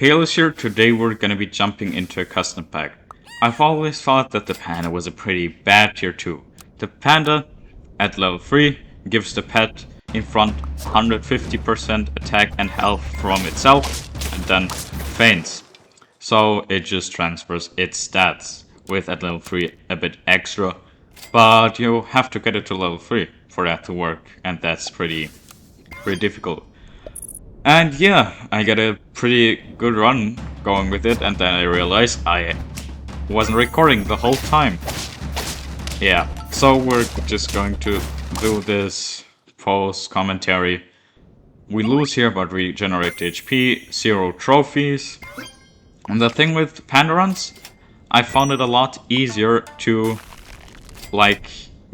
Halo's here. Today we're gonna be jumping into a custom pack. I've always thought that the Panda was a pretty bad tier 2. The Panda, at level 3, gives the pet in front 150% attack and health from itself, and then feigns. So it just transfers its stats, with at level 3 a bit extra, but you have to get it to level 3 for that to work, and that's pretty difficult. And yeah, I got a pretty good run going with it, and then I realized I wasn't recording the whole time. Yeah, so we're just going to do this post commentary. We lose here, but we generate HP, 0 trophies. And the thing with Panda runs, I found it a lot easier to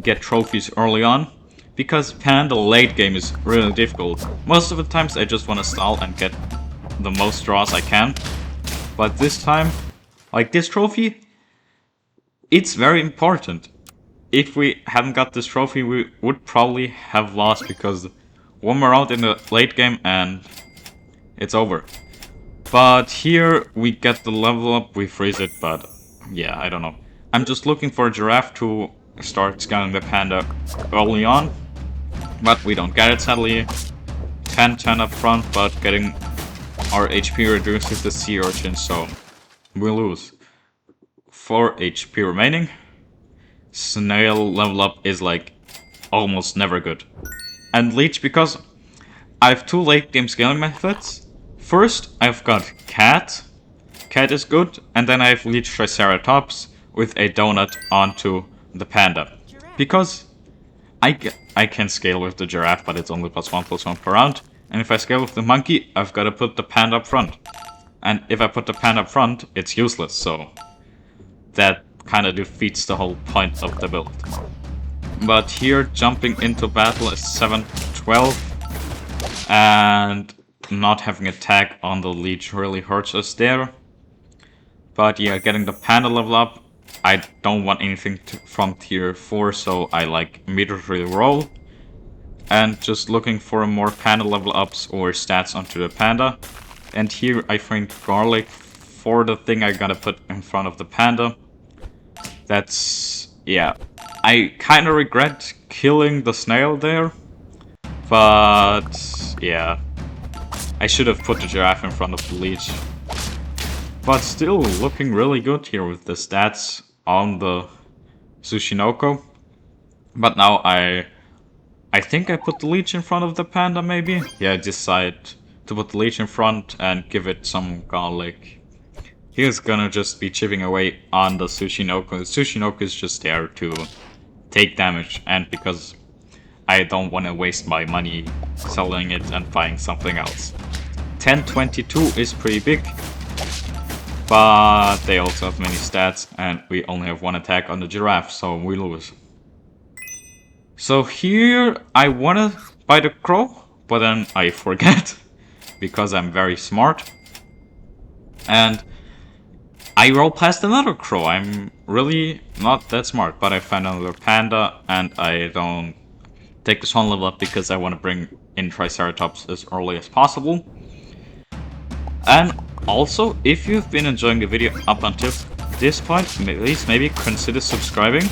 get trophies early on, because Panda late game is really difficult. Most of the times I just want to stall and get the most draws I can. But this time, like this trophy, it's very important. If we hadn't got this trophy, we would probably have lost, because one more round in the late game and it's over. But here we get the level up, we freeze it, but yeah, I don't know. I'm just looking for a giraffe to start scanning the Panda early on. But we don't get it, sadly. 10-10 up front, but getting our HP reduced with the sea urchin, so we lose. 4 HP remaining. Snail level up is like almost never good. And leech, because I have 2 late game scaling methods. First, I've got cat. Cat is good, and then I have leech triceratops with a donut onto the panda. Because I can scale with the giraffe, but it's only +1/+1 per round. And if I scale with the monkey, I've got to put the panda up front. And if I put the panda up front, it's useless, so that kind of defeats the whole point of the build. But here, jumping into battle is 7-12, and not having a tag on the leech really hurts us there. But yeah, getting the panda level up, I don't want anything from tier 4, so I immediately roll. And just looking for more panda level ups or stats onto the panda. And here I find garlic for the thing I gotta put in front of the panda. That's, yeah. I kinda regret killing the snail there. But, yeah. I should have put the giraffe in front of the leech. But still looking really good here with the stats on the Tsushinoko. But now I think I put the leech in front of the panda, maybe? Yeah, I decide to put the leech in front and give it some garlic. He's gonna just be chipping away on the Tsushinoko. The Tsushinoko is just there to take damage, and because I don't want to waste my money selling it and buying something else. 10-22 is pretty big, but they also have many stats, and we only have 1 attack on the giraffe, so we lose. So here I wanna buy the crow, but then I forget, because I'm very smart. And I roll past another crow. I'm really not that smart, but I find another panda, and I don't take this one level up because I want to bring in Triceratops as early as possible. And also, if you've been enjoying the video up until this point, please maybe consider subscribing.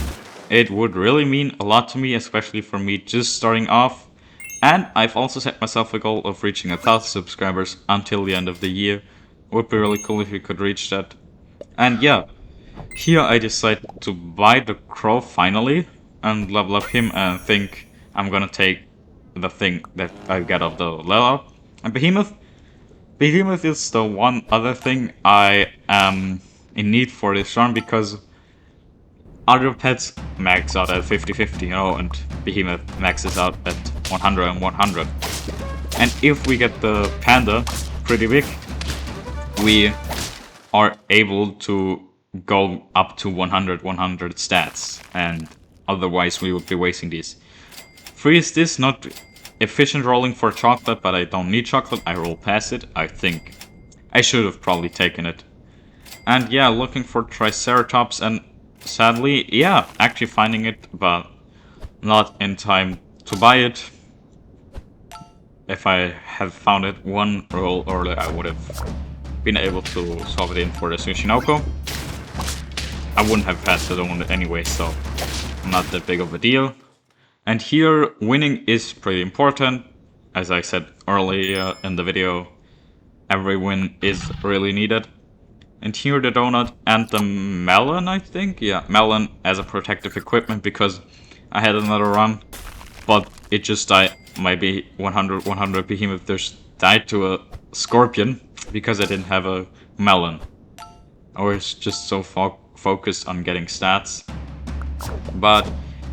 It would really mean a lot to me, especially for me just starting off. And I've also set myself a goal of reaching 1,000 subscribers until the end of the year. Would be really cool if we could reach that. And yeah, here I decide to buy the crow finally and level up him, and think I'm gonna take the thing that I get of the level up. And Behemoth is the one other thing I am in need for this run, because other pets max out at 50-50, you know, and Behemoth maxes out at 100 and 100. And if we get the panda pretty big, we are able to go up to 100 stats, and otherwise we would be wasting these. Freeze this, not efficient rolling for chocolate, but I don't need chocolate, I roll past it. I think I should have probably taken it. And yeah, looking for Triceratops, and sadly, yeah, actually finding it, but not in time to buy it. If I had found it 1 roll earlier, I would have been able to swap it in for the Tsushinoko. I wouldn't have had the donut anyway, so not that big of a deal. And here, winning is pretty important. As I said earlier in the video, every win is really needed. And here the donut and the melon, I think? Yeah, melon as a protective equipment because I had another run, but it just died. My 100 behemoth just died to a scorpion because I didn't have a melon. I was just so focused on getting stats. But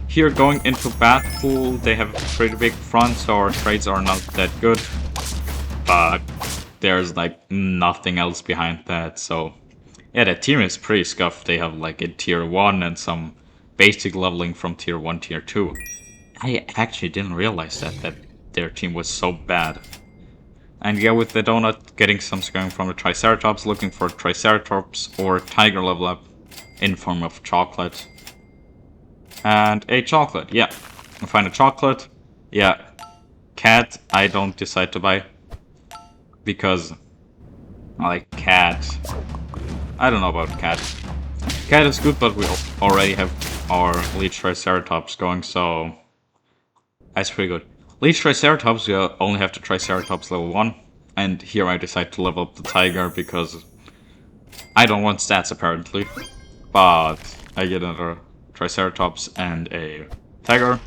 here going into Bat Pool, they have a pretty big front, so our trades are not that good. But there's like nothing else behind that, so yeah, that team is pretty scuffed. They have like a tier 1 and some basic leveling from tier 1, tier 2. I actually didn't realize that their team was so bad. And yeah, with the donut getting some scaling from the Triceratops, looking for Triceratops or Tiger level up in form of chocolate. And a chocolate, yeah. I find a chocolate. Yeah. Cat, I don't decide to buy. Because I like cat. I don't know about cat. Cat is good, but we already have our Leech Triceratops going, so that's pretty good. Leech Triceratops, we only have the Triceratops level 1. And here I decide to level up the Tiger because I don't want stats apparently. But I get another Triceratops and a Tiger.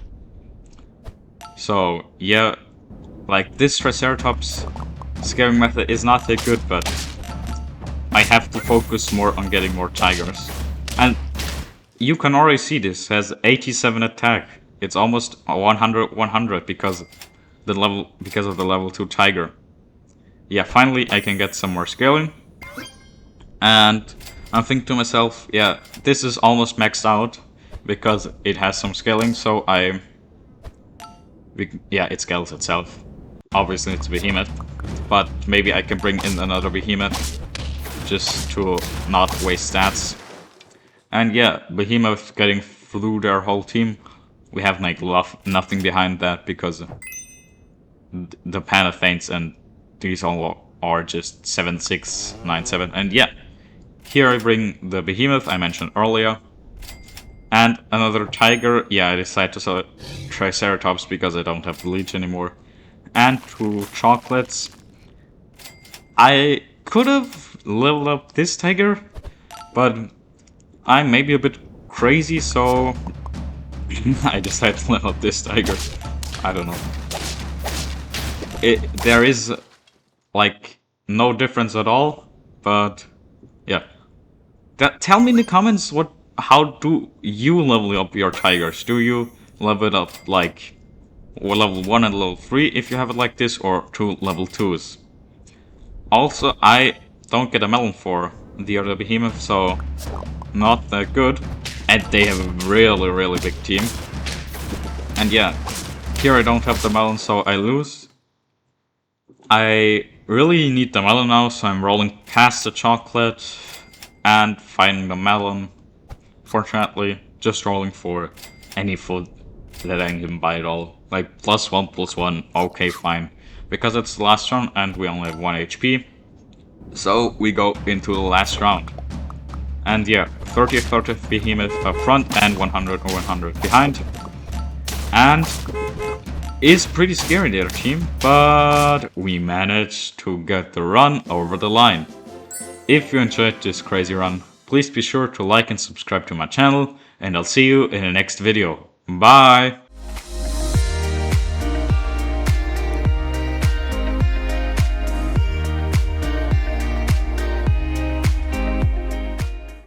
So yeah, like this Triceratops scaling method is not that good, but I have to focus more on getting more Tigers. And you can already see this has 87 attack. It's almost 100 because of the level 2 Tiger. Yeah, finally I can get some more scaling. And I'm thinking to myself, yeah, this is almost maxed out because it has some scaling, so yeah, it scales itself. Obviously it's Behemoth, but maybe I can bring in another Behemoth just to not waste stats. And yeah, Behemoth getting through their whole team. We have like nothing behind that because the Panda Faints and these all are just 7-6, 9-7. And yeah, here I bring the Behemoth I mentioned earlier. And another Tiger. Yeah, I decided to sell Triceratops because I don't have the Leech anymore. And 2 chocolates. I could have leveled up this Tiger, but I'm maybe a bit crazy, so I decided to level up this Tiger. I don't know. There is like no difference at all, but yeah. Tell me in the comments how do you level up your Tigers? Do you level it up like level 1 and level 3 if you have it like this, or 2 level 2s? Also, I don't get a melon for the other Behemoth, so not that good. And they have a really big team. And yeah, here I don't have the melon, so I lose. I really need the melon now, so I'm rolling past the chocolate and finding the melon. Fortunately, just rolling for any food that I can buy at all. Like +1/+1, okay, fine. Because it's the last round and we only have 1 HP. So we go into the last round. And yeah, 30th Behemoth up front and 100 behind. And is pretty scary their team, but we managed to get the run over the line. If you enjoyed this crazy run, please be sure to like and subscribe to my channel, and I'll see you in the next video. Bye!